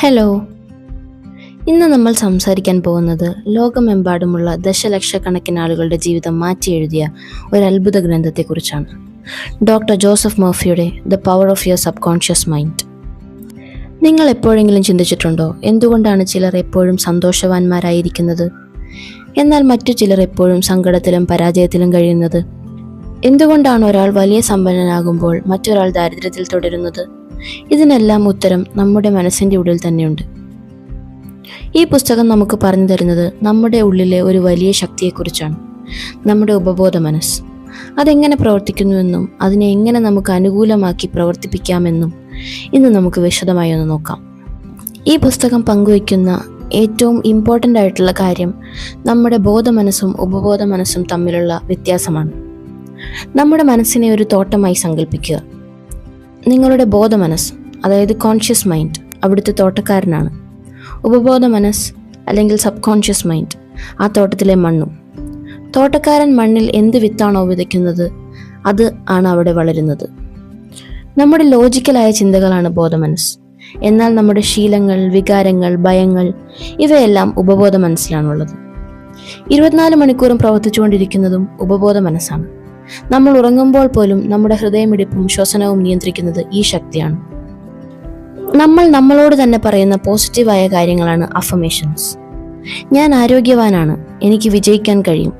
Hello, ഇന്ന് നമ്മൾ സംസാരിക്കാൻ പോകുന്നത് ലോകമെമ്പാടുമുള്ള ദശലക്ഷക്കണക്കിന് ആളുകളുടെ ജീവിതം മാറ്റി എഴുതിയ ഒരു അത്ഭുത ഗ്രന്ഥത്തെക്കുറിച്ചാണ്. ഡോക്ടർ ജോസഫ് മർഫിയുടെ the power of your subconscious mind. നിങ്ങൾ എപ്പോഴെങ്കിലും ചിന്തിച്ചിട്ടുണ്ടോ എന്തുകൊണ്ടാണ് ചിലർ എപ്പോഴും സന്തോഷവാന്മാരായിരിക്കുന്നത്, എന്നാൽ മറ്റു ചിലർ എപ്പോഴും സങ്കടത്തിലും പരാജയത്തിലും കഴിയുന്നത്? എന്തുകൊണ്ടാണ് ഒരാൾ വലിയ സമ്പന്നനാകുമ്പോൾ മറ്റൊരാൾ ദാരിദ്ര്യത്തിൽ തുടരുന്നത്? ഇതിനെല്ലാം ഉത്തരം നമ്മുടെ മനസ്സിൻ്റെ ഉള്ളിൽ തന്നെയുണ്ട്. ഈ പുസ്തകം നമുക്ക് പറഞ്ഞു തരുന്നത് നമ്മുടെ ഉള്ളിലെ ഒരു വലിയ ശക്തിയെക്കുറിച്ചാണ്, നമ്മുടെ ഉപബോധ മനസ്സ്. അതെങ്ങനെ പ്രവർത്തിക്കുന്നുവെന്നും അതിനെ എങ്ങനെ നമുക്ക് അനുകൂലമാക്കി പ്രവർത്തിപ്പിക്കാമെന്നും ഇന്ന് നമുക്ക് വിശദമായി ഒന്ന് നോക്കാം. ഈ പുസ്തകം പങ്കുവയ്ക്കുന്ന ഏറ്റവും ഇമ്പോർട്ടൻ്റ് ആയിട്ടുള്ള കാര്യം നമ്മുടെ ബോധമനസ്സും ഉപബോധ മനസ്സും തമ്മിലുള്ള വ്യത്യാസമാണ്. നമ്മുടെ മനസ്സിനെ ഒരു തോട്ടമായി സങ്കല്പിക്കുക. നിങ്ങളുടെ ബോധമനസ്, അതായത് കോൺഷ്യസ് മൈൻഡ്, അവിടുത്തെ തോട്ടക്കാരനാണ്. ഉപബോധ മനസ്സ് അല്ലെങ്കിൽ സബ് കോൺഷ്യസ് മൈൻഡ് ആ തോട്ടത്തിലെ മണ്ണും. തോട്ടക്കാരൻ മണ്ണിൽ എന്ത് വിത്താണോ വിതയ്ക്കുന്നത് അത് ആണ് അവിടെ വളരുന്നത്. നമ്മുടെ ലോജിക്കലായ ചിന്തകളാണ് ബോധമനസ്, എന്നാൽ നമ്മുടെ ശീലങ്ങൾ, വികാരങ്ങൾ, ഭയങ്ങൾ ഇവയെല്ലാം ഉപബോധ മനസ്സിലാണുള്ളത്. 24 മണിക്കൂറും പ്രവർത്തിച്ചുകൊണ്ടിരിക്കുന്നതും ഉപബോധ മനസ്സാണ്. നമ്മൾ ഉറങ്ങുമ്പോൾ പോലും നമ്മുടെ ഹൃദയമിടിപ്പും ശ്വസനവും നിയന്ത്രിക്കുന്നത് ഈ ശക്തിയാണ്. നമ്മൾ നമ്മളോട് തന്നെ പറയുന്ന പോസിറ്റീവായ കാര്യങ്ങളാണ് അഫർമേഷൻസ്. ഞാൻ ആരോഗ്യവാനാണ്, എനിക്ക് വിജയിക്കാൻ കഴിയും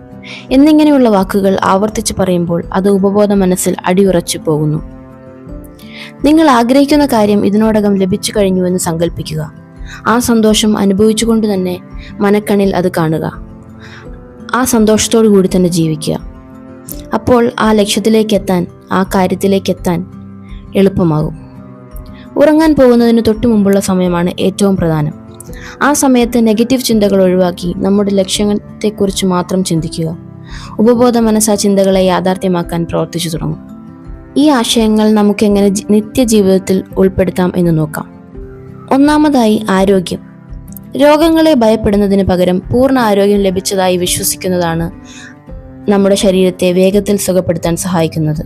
എന്നിങ്ങനെയുള്ള വാക്കുകൾ ആവർത്തിച്ച് പറയുമ്പോൾ അത് ഉപബോധ മനസ്സിൽ അടിയുറച്ചു പോകുന്നു. നിങ്ങൾ ആഗ്രഹിക്കുന്ന കാര്യം ഇതിനോടകം ലഭിച്ചു കഴിഞ്ഞുവെന്ന് സങ്കല്പിക്കുക. ആ സന്തോഷം അനുഭവിച്ചുകൊണ്ട് തന്നെ മനക്കണ്ണിൽ അത് കാണുക. ആ സന്തോഷത്തോടു കൂടി തന്നെ ജീവിക്കുക. അപ്പോൾ ആ ലക്ഷ്യത്തിലേക്ക് എത്താൻ, ആ കാര്യത്തിലേക്ക് എത്താൻ എളുപ്പമാകും. ഉറങ്ങാൻ പോകുന്നതിന് തൊട്ടു മുമ്പുള്ള സമയമാണ് ഏറ്റവും പ്രധാനം. ആ സമയത്ത് നെഗറ്റീവ് ചിന്തകൾ ഒഴിവാക്കി നമ്മുടെ ലക്ഷ്യത്തെക്കുറിച്ച് മാത്രം ചിന്തിക്കുക. ഉപബോധ മനസ്സ് ആ ചിന്തകളെ യാഥാർത്ഥ്യമാക്കാൻ പ്രവർത്തിച്ചു തുടങ്ങും. ഈ ആശയങ്ങൾ നമുക്കെങ്ങനെ നിത്യജീവിതത്തിൽ ഉൾപ്പെടുത്താം എന്ന് നോക്കാം. ഒന്നാമതായി, ആരോഗ്യം. രോഗങ്ങളെ ഭയപ്പെടുന്നതിന് പകരം പൂർണ്ണ ആരോഗ്യം ലഭിച്ചതായി വിശ്വസിക്കുന്നതാണ് നമ്മുടെ ശരീരത്തെ വേഗത്തിൽ സുഖപ്പെടുത്താൻ സഹായിക്കുന്നത്.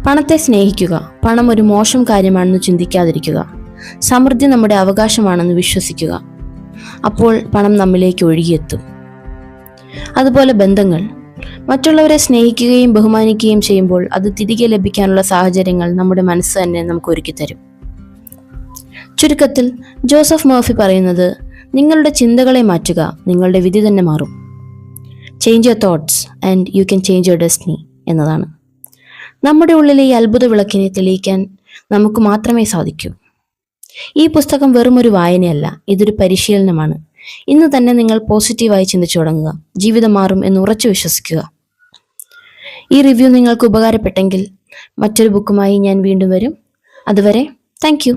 പണത്തെ സ്നേഹിക്കുക. പണം ഒരു മോശം കാര്യമാണെന്ന് ചിന്തിക്കാതിരിക്കുക. സമൃദ്ധി നമ്മുടെ അവകാശമാണെന്ന് വിശ്വസിക്കുക. അപ്പോൾ പണം നമ്മിലേക്ക് ഒഴുകിയെത്തും. അതുപോലെ ബന്ധങ്ങൾ. മറ്റുള്ളവരെ സ്നേഹിക്കുകയും ബഹുമാനിക്കുകയും ചെയ്യുമ്പോൾ അത് തിരികെ ലഭിക്കാനുള്ള സാഹചര്യങ്ങൾ നമ്മുടെ മനസ്സ് തന്നെ നമുക്ക് ഒരുക്കിത്തരും. ചുരുക്കത്തിൽ ജോസഫ് മർഫി പറയുന്നത്, നിങ്ങളുടെ ചിന്തകളെ മാറ്റുക, നിങ്ങളുടെ വിധി തന്നെ മാറും. Change your thoughts and you can change your destiny എന്നതാണ്. നമ്മുടെ ഉള്ളിലെ ഈ അത്ഭുത വിളക്കിനെ തെളിയിക്കാൻ നമുക്ക് മാത്രമേ സാധിക്കൂ. ഈ പുസ്തകം വെറും ഒരു വായനയല്ല, ഇതൊരു പരിശീലനമാണ്. ഇന്ന് തന്നെ നിങ്ങൾ പോസിറ്റീവായി ചിന്തിച്ചു തുടങ്ങുക. ജീവിതം മാറും എന്ന് ഉറച്ചു വിശ്വസിക്കുക. ഈ റിവ്യൂ നിങ്ങൾക്ക് ഉപകാരപ്പെട്ടെങ്കിൽ മറ്റൊരു ബുക്കുമായി ഞാൻ വീണ്ടും വരും. അതുവരെ താങ്ക് യു.